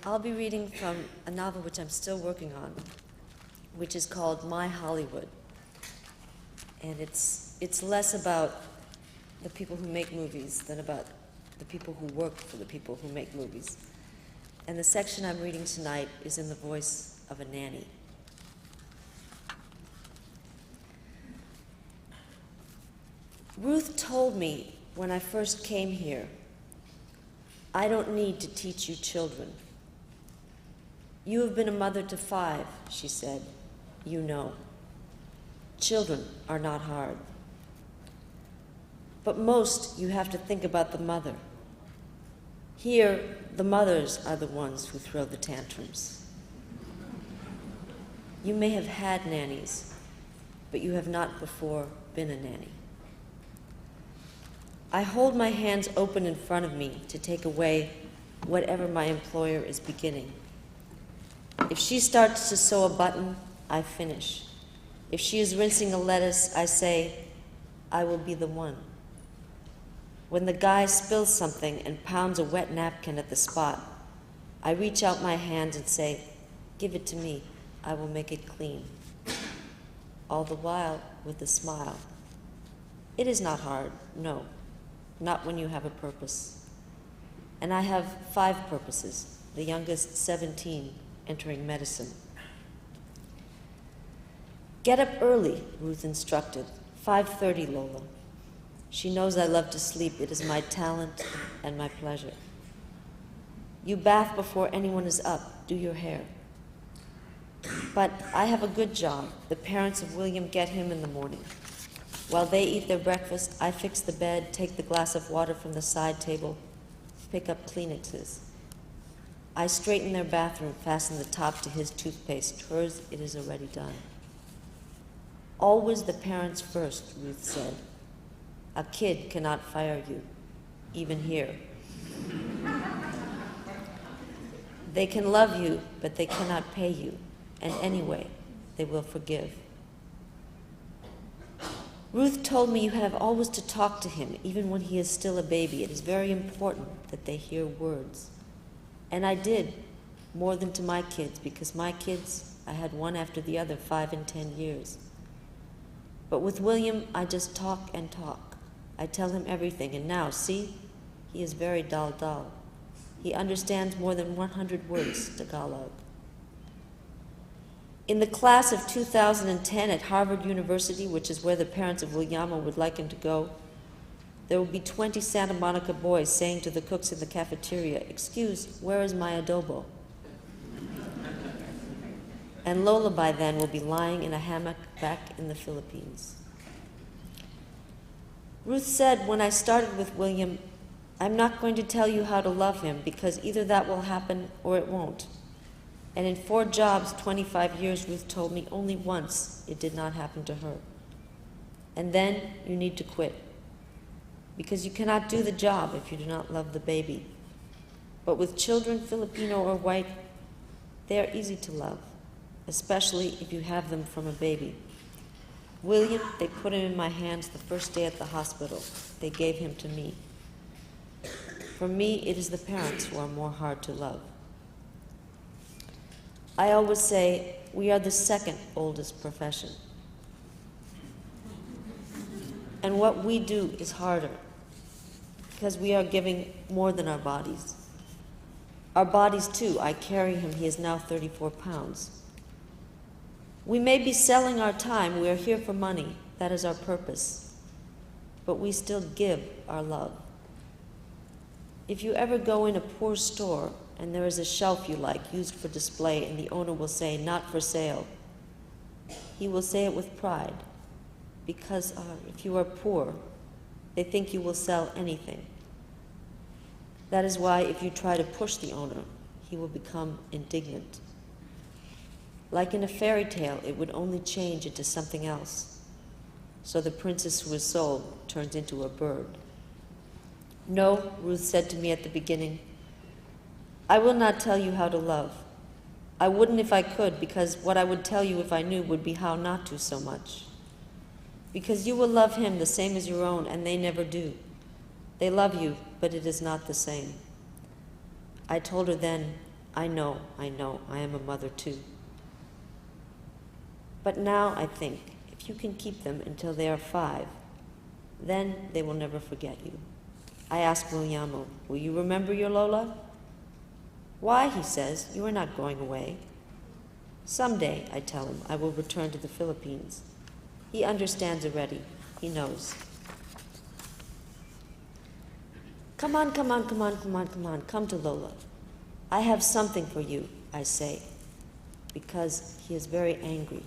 I'll be reading from a novel which I'm still working on, which is called My Hollywood. And it's less about the people who make movies than about the people who work for the people who make movies. And the section I'm reading tonight is in the voice of a nanny. Ruth told me when I first came here, I don't need to teach you children. You have been a mother to 5, she said. You know. Children are not hard. But most you have to think about the mother. Here, the mothers are the ones who throw the tantrums. You may have had nannies, but you have not before been a nanny. I hold my hands open in front of me to take away whatever my employer is beginning. If she starts to sew a button, I finish. If she is rinsing a lettuce, I say, I will be the one. When the guy spills something and pounds a wet napkin at the spot, I reach out my hand and say, give it to me, I will make it clean. All the while with a smile. It is not hard, no, not when you have a purpose. And I have 5 purposes, the youngest 17, entering medicine. Get up early, Ruth instructed, 5:30, Lola. She knows I love to sleep. It is my talent and my pleasure. You bath before anyone is up. Do your hair. But I have a good job. The parents of William get him in the morning. While they eat their breakfast, I fix the bed, take the glass of water from the side table, pick up Kleenexes. I straighten their bathroom, fasten the top to his toothpaste. Hers, it is already done. Always the parents first, Ruth said. A kid cannot fire you, even here. They can love you, but they cannot pay you. And anyway, they will forgive. Ruth told me you have always to talk to him, even when he is still a baby. It is very important that they hear words. And I did, more than to my kids, because my kids, I had one after the other, 5 and 10 years. But with William, I just talk and talk. I tell him everything, and now, see, he is very dull. He understands more than 100 words Tagalog. In the class of 2010 at Harvard University, which is where the parents of Williamo would like him to go, there will be 20 Santa Monica boys saying to the cooks in the cafeteria, "Excuse, where is my adobo?" And Lola by then will be lying in a hammock back in the Philippines. Ruth said, when I started with William, I'm not going to tell you how to love him because either that will happen or it won't. And in 4 jobs, 25 years, Ruth told me only once it did not happen to her. And then you need to quit because you cannot do the job if you do not love the baby. But with children, Filipino or white, they are easy to love, especially if you have them from a baby. William, they put him in my hands the first day at the hospital. They gave him to me. For me, it is the parents who are more hard to love. I always say, we are the 2nd oldest profession. And what we do is harder, because we are giving more than our bodies. Our bodies, too. I carry him. He is now 34 pounds. We may be selling our time. We are here for money. That is our purpose. But we still give our love. If you ever go in a poor store and there is a shelf you like used for display and the owner will say, not for sale, he will say it with pride because if you are poor, they think you will sell anything. That is why if you try to push the owner, he will become indignant. Like in a fairy tale, it would only change into something else. So the princess who is sold turns into a bird. No, Ruth said to me at the beginning, I will not tell you how to love. I wouldn't if I could, because what I would tell you if I knew would be how not to so much. Because you will love him the same as your own, and they never do. They love you, but it is not the same. I told her then, I know, I am a mother too. But now I think, if you can keep them until they are 5, then they will never forget you. I ask Guglielmo, will you remember your Lola? Why, he says, you are not going away. Someday, I tell him, I will return to the Philippines. He understands already. He knows. Come on, come to Lola. I have something for you, I say, because he is very angry.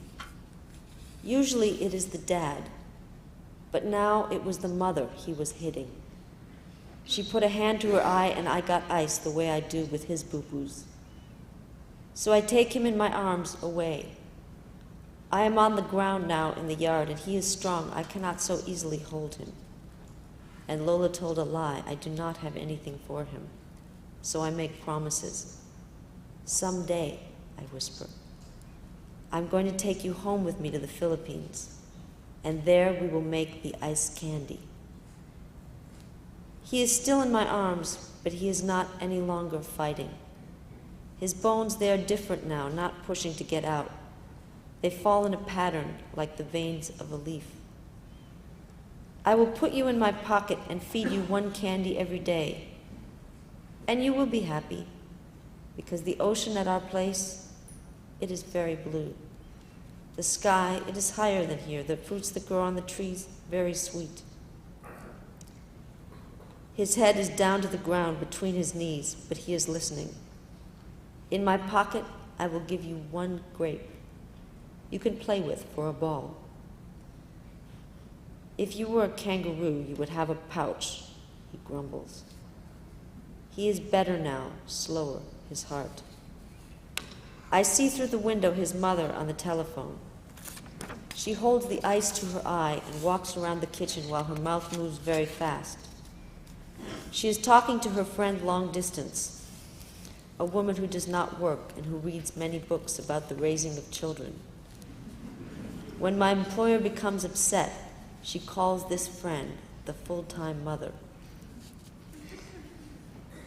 Usually it is the dad, but now it was the mother he was hitting. She put a hand to her eye and I got ice the way I do with his boo-boos. So I take him in my arms away. I am on the ground now in the yard and he is strong. I cannot so easily hold him. And Lola told a lie. I do not have anything for him. So I make promises. Someday, I whisper, I'm going to take you home with me to the Philippines, and there we will make the ice candy. He is still in my arms, but he is not any longer fighting. His bones, they are different now, not pushing to get out. They fall in a pattern like the veins of a leaf. I will put you in my pocket and feed you one candy every day. And you will be happy, because the ocean at our place, it is very blue. The sky, it is higher than here. The fruits that grow on the trees, very sweet. His head is down to the ground between his knees, but he is listening. In my pocket, I will give you one grape you can play with for a ball. If you were a kangaroo, you would have a pouch, he grumbles. He is better now, slower, his heart. I see through the window his mother on the telephone. She holds the ice to her eye and walks around the kitchen while her mouth moves very fast. She is talking to her friend long distance, a woman who does not work and who reads many books about the raising of children. When my employer becomes upset, she calls this friend the full-time mother.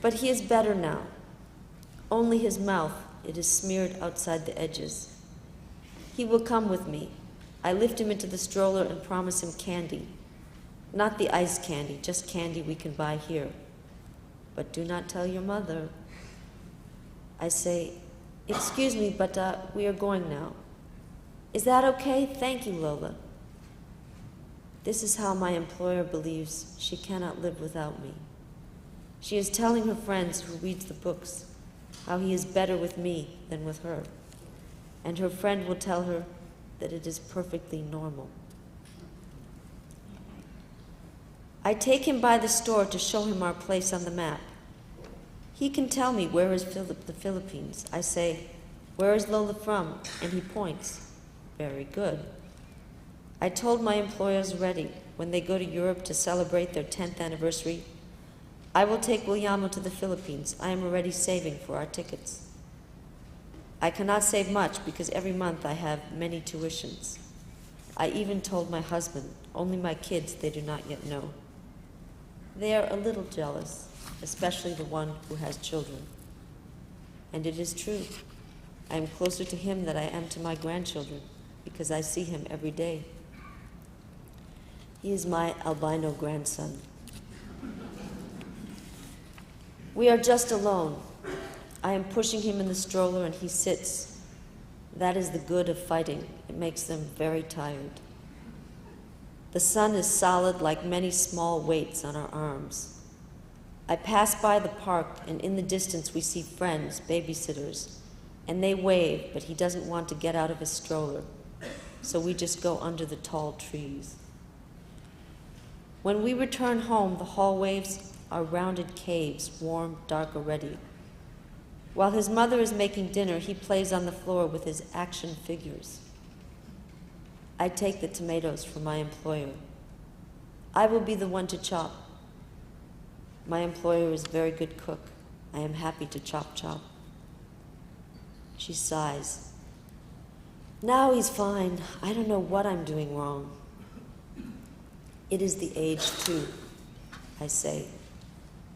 But he is better now. Only his mouth, it is smeared outside the edges. He will come with me. I lift him into the stroller and promise him candy. Not the ice candy, just candy we can buy here. But do not tell your mother. I say, excuse me, but we are going now. Is that okay? Thank you, Lola. This is how my employer believes she cannot live without me. She is telling her friends who reads the books how he is better with me than with her. And her friend will tell her that it is perfectly normal. I take him by the store to show him our place on the map. He can tell me where is the Philippines. I say, where is Lola from? And he points. Very good. I told my employers already, when they go to Europe to celebrate their 10th anniversary, I will take Guglielmo to the Philippines. I am already saving for our tickets. I cannot save much because every month I have many tuitions. I even told my husband, only my kids they do not yet know. They are a little jealous, especially the one who has children. And it is true. I am closer to him than I am to my grandchildren because I see him every day. He is my albino grandson. We are just alone. I am pushing him in the stroller and he sits. That is the good of fighting. It makes them very tired. The sun is solid like many small weights on our arms. I pass by the park and in the distance we see friends, babysitters, and they wave, but he doesn't want to get out of his stroller, so we just go under the tall trees. When we return home, the hallways are rounded caves, warm, dark already. While his mother is making dinner, he plays on the floor with his action figures. I take the tomatoes from my employer. I will be the one to chop. My employer is a very good cook. I am happy to chop. She sighs. Now he's fine. I don't know what I'm doing wrong. It is the age, too, I say.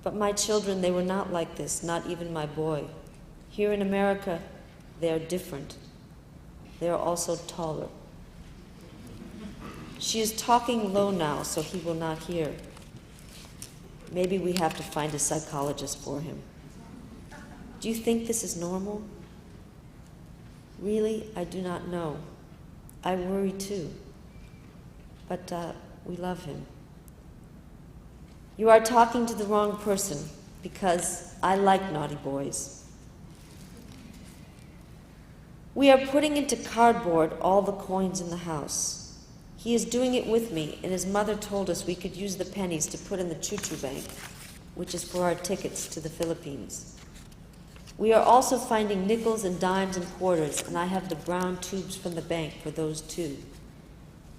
But my children, they were not like this, not even my boy. Here in America, they are different. They are also taller. She is talking low now, so he will not hear. Maybe we have to find a psychologist for him. Do you think this is normal? Really, I do not know. I worry too. But we love him. You are talking to the wrong person, because I like naughty boys. We are putting into cardboard all the coins in the house. He is doing it with me, and his mother told us we could use the pennies to put in the choo-choo bank, which is for our tickets to the Philippines. We are also finding nickels and dimes and quarters, and I have the brown tubes from the bank for those too.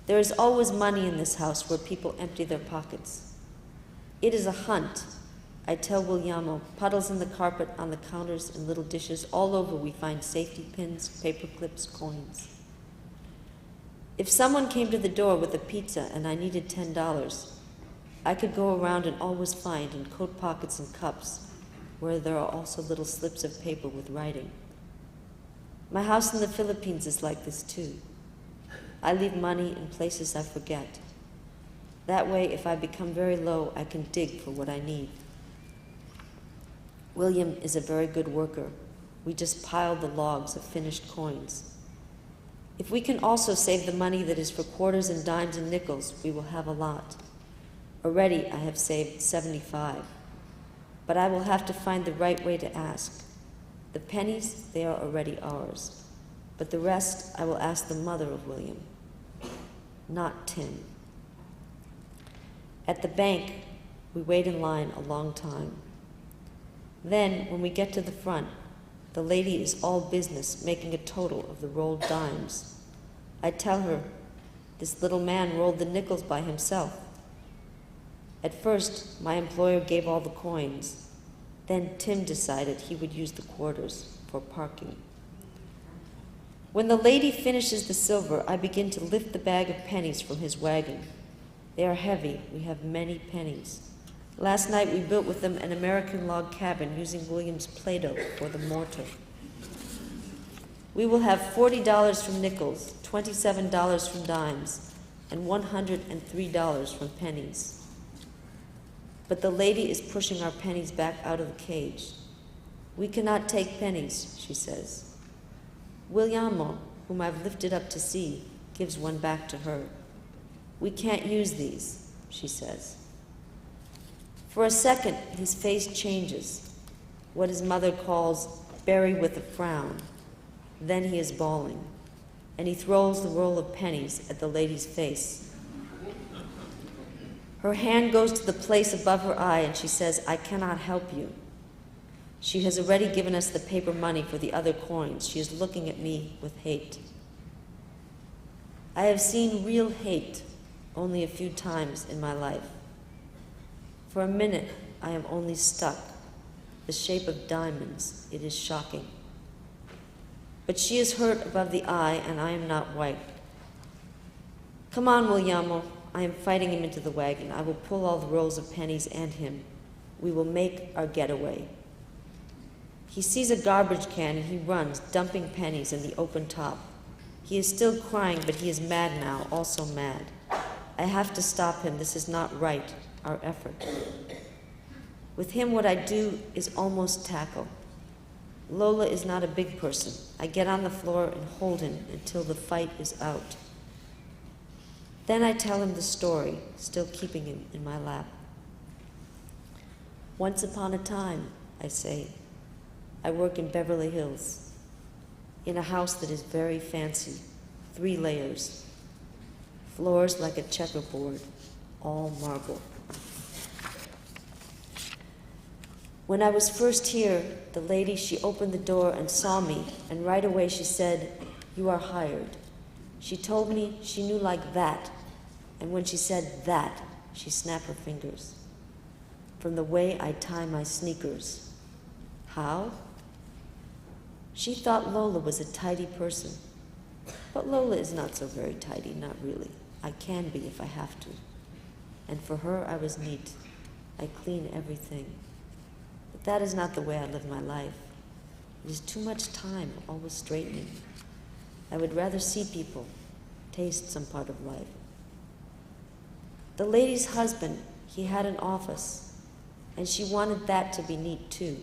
There is always money in this house where people empty their pockets. It is a hunt. I tell Williamo, puddles in the carpet, on the counters, and little dishes. All over we find safety pins, paper clips, coins. If someone came to the door with a pizza and I needed $10, I could go around and always find in coat pockets and cups where there are also little slips of paper with writing. My house in the Philippines is like this too. I leave money in places I forget. That way, if I become very low, I can dig for what I need. William is a very good worker. We just pile the logs of finished coins. If we can also save the money that is for quarters and dimes and nickels, we will have a lot. Already I have saved 75. But I will have to find the right way to ask. The pennies, they are already ours. But the rest, I will ask the mother of William, not Tim. At the bank, we wait in line a long time. Then, when we get to the front, the lady is all business, making a total of the rolled dimes. I tell her, this little man rolled the nickels by himself. At first, my employer gave all the coins. Then Tim decided he would use the quarters for parking. When the lady finishes the silver, I begin to lift the bag of pennies from his wagon. They are heavy. We have many pennies. Last night we built with them an American log cabin using William's Play-Doh for the mortar. We will have $40 from nickels, $27 from dimes, and $103 from pennies. But the lady is pushing our pennies back out of the cage. We cannot take pennies, she says. Williamo, whom I've lifted up to see, gives one back to her. We can't use these, she says. For a second, his face changes, what his mother calls bury with a frown. Then he is bawling, and he throws the roll of pennies at the lady's face. Her hand goes to the place above her eye, and she says, I cannot help you. She has already given us the paper money for the other coins. She is looking at me with hate. I have seen real hate only a few times in my life. For a minute, I am only stuck. The shape of diamonds, it is shocking. But she is hurt above the eye, and I am not white. Come on, Williamo. I am fighting him into the wagon. I will pull all the rolls of pennies and him. We will make our getaway. He sees a garbage can and he runs, dumping pennies in the open top. He is still crying, but he is mad now, also mad. I have to stop him. This is not right, our effort. With him, what I do is almost tackle. Lola is not a big person. I get on the floor and hold him until the fight is out. Then I tell him the story, still keeping him in my lap. Once upon a time, I say, I work in Beverly Hills, in a house that is very fancy, 3 layers, floors like a checkerboard, all marble. When I was first here, the lady, she opened the door and saw me, and right away she said, you are hired. She told me she knew like that, and when she said that, she snapped her fingers. From the way I tie my sneakers. How? She thought Lola was a tidy person. But Lola is not so very tidy, not really. I can be if I have to. And for her, I was neat. I clean everything. But that is not the way I live my life. It is too much time always straightening. I would rather see people, taste some part of life. The lady's husband, he had an office, and she wanted that to be neat too.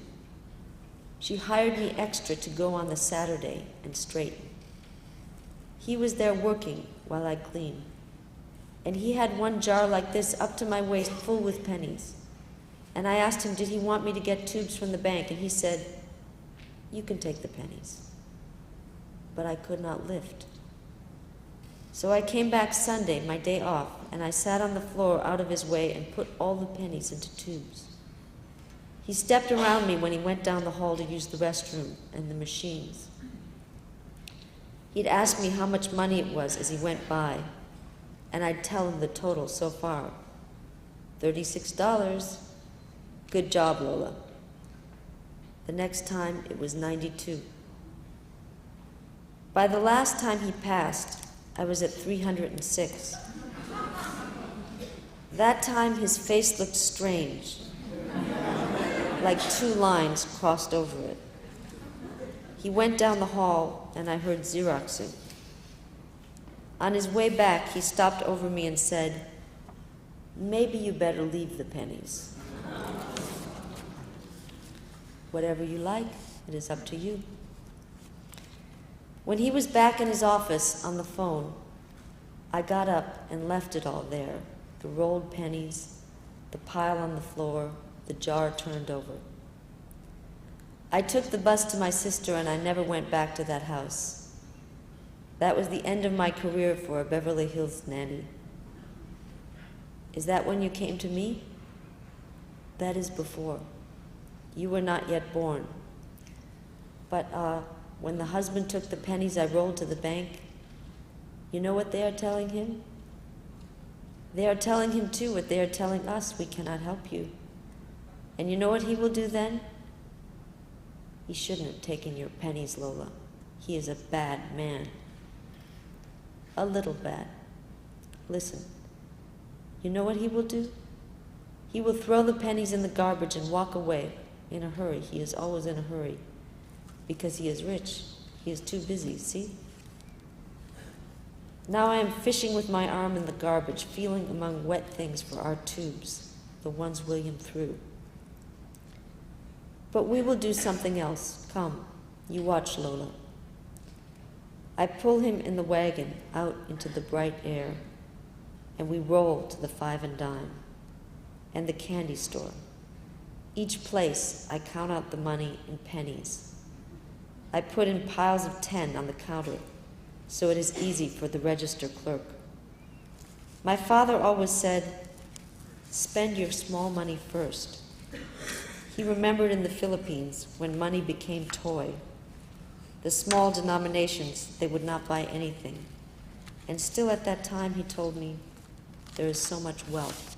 She hired me extra to go on the Saturday and straighten. He was there working while I cleaned, and he had one jar like this up to my waist full with pennies. And I asked him, did he want me to get tubes from the bank? And he said, you can take the pennies. But I could not lift. So I came back Sunday, my day off, and I sat on the floor out of his way and put all the pennies into tubes. He stepped around me when he went down the hall to use the restroom and the machines. He'd ask me how much money it was as he went by, and I'd tell him the total so far. $36. Good job, Lola. The next time it was 92. By the last time he passed, I was at 306. That time his face looked strange, like two lines crossed over it. He went down the hall and I heard Xeroxing. On his way back, he stopped over me and said, maybe you better leave the pennies. Whatever you like, it is up to you. When he was back in his office on the phone, I got up and left it all there, the rolled pennies, the pile on the floor, the jar turned over. I took the bus to my sister and I never went back to that house. That was the end of my career for a Beverly Hills nanny. Is that when you came to me? That is before. You were not yet born. But when the husband took the pennies I rolled to the bank, you know what they are telling him? They are telling him too what they are telling us, we cannot help you. And you know what he will do then? He shouldn't have taken your pennies, Lola. He is a bad man. A little bad. Listen, you know what he will do? He will throw the pennies in the garbage and walk away in a hurry. He is always in a hurry because he is rich. He is too busy, see? Now I am fishing with my arm in the garbage, feeling among wet things for our tubes, the ones William threw. But we will do something else. Come, you watch, Lola. I pull him in the wagon out into the bright air, and we roll to the 5 and dime and the candy store. Each place, I count out the money in pennies. I put in piles of 10 on the counter, so it is easy for the register clerk. My father always said, spend your small money first. He remembered in the Philippines when money became toy. The small denominations, they would not buy anything. And still at that time, he told me, there is so much wealth.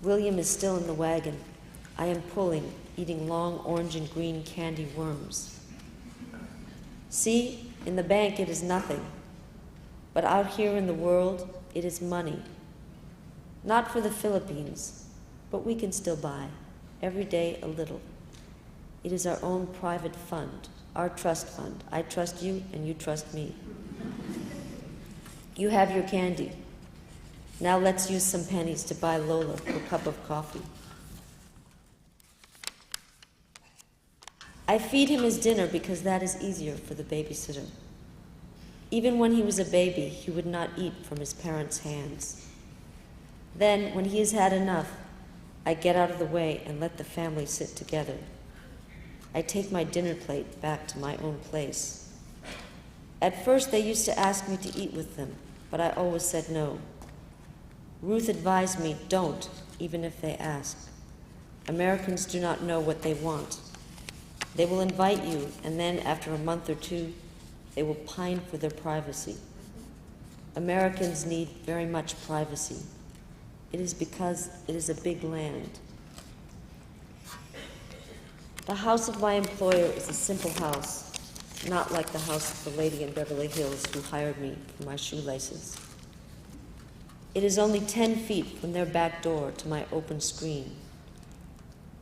William is still in the wagon. I am pulling, eating long orange and green candy worms. See, in the bank it is nothing. But out here in the world, it is money. Not for the Philippines, but we can still buy, every day a little. It is our own private fund, our trust fund. I trust you and you trust me. You have your candy. Now let's use some pennies to buy Lola a cup of coffee. I feed him his dinner because that is easier for the babysitter. Even when he was a baby, he would not eat from his parents' hands. Then, when he has had enough, I get out of the way and let the family sit together. I take my dinner plate back to my own place. At first, they used to ask me to eat with them, but I always said no. Ruth advised me, don't, even if they ask. Americans do not know what they want. They will invite you, and then after a month or two, they will pine for their privacy. Americans need very much privacy. It is because it is a big land. The house of my employer is a simple house, not like the house of the lady in Beverly Hills who hired me for my shoelaces. It is only 10 feet from their back door to my open screen.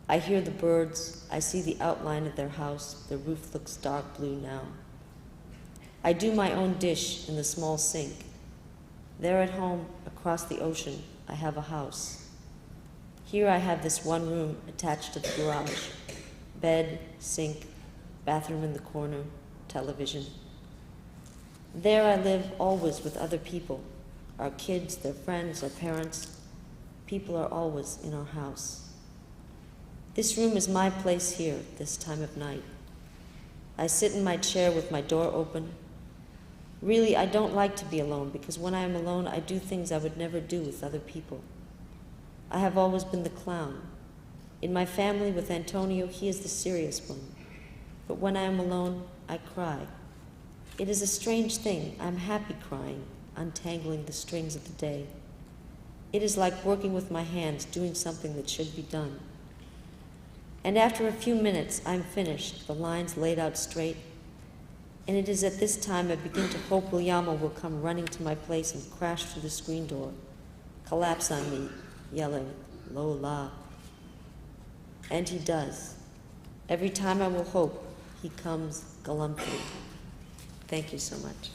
I hear the birds, I see the outline of their house, the roof looks dark blue now. I do my own dish in the small sink. There at home, across the ocean, I have a house. Here I have this one room attached to the garage. Bed, sink, bathroom in the corner, television. There I live always with other people, our kids, their friends, our parents. People are always in our house. This room is my place here, this time of night. I sit in my chair with my door open. Really, I don't like to be alone because when I am alone, I do things I would never do with other people. I have always been the clown. In my family with Antonio, he is the serious one. But when I am alone, I cry. It is a strange thing. I'm happy crying, untangling the strings of the day. It is like working with my hands, doing something that should be done. And after a few minutes, I'm finished, the lines laid out straight. And it is at this time I begin to hope Williamo will come running to my place and crash through the screen door, collapse on me, yelling, Lola. And he does. Every time I will hope, he comes galumphing. Thank you so much.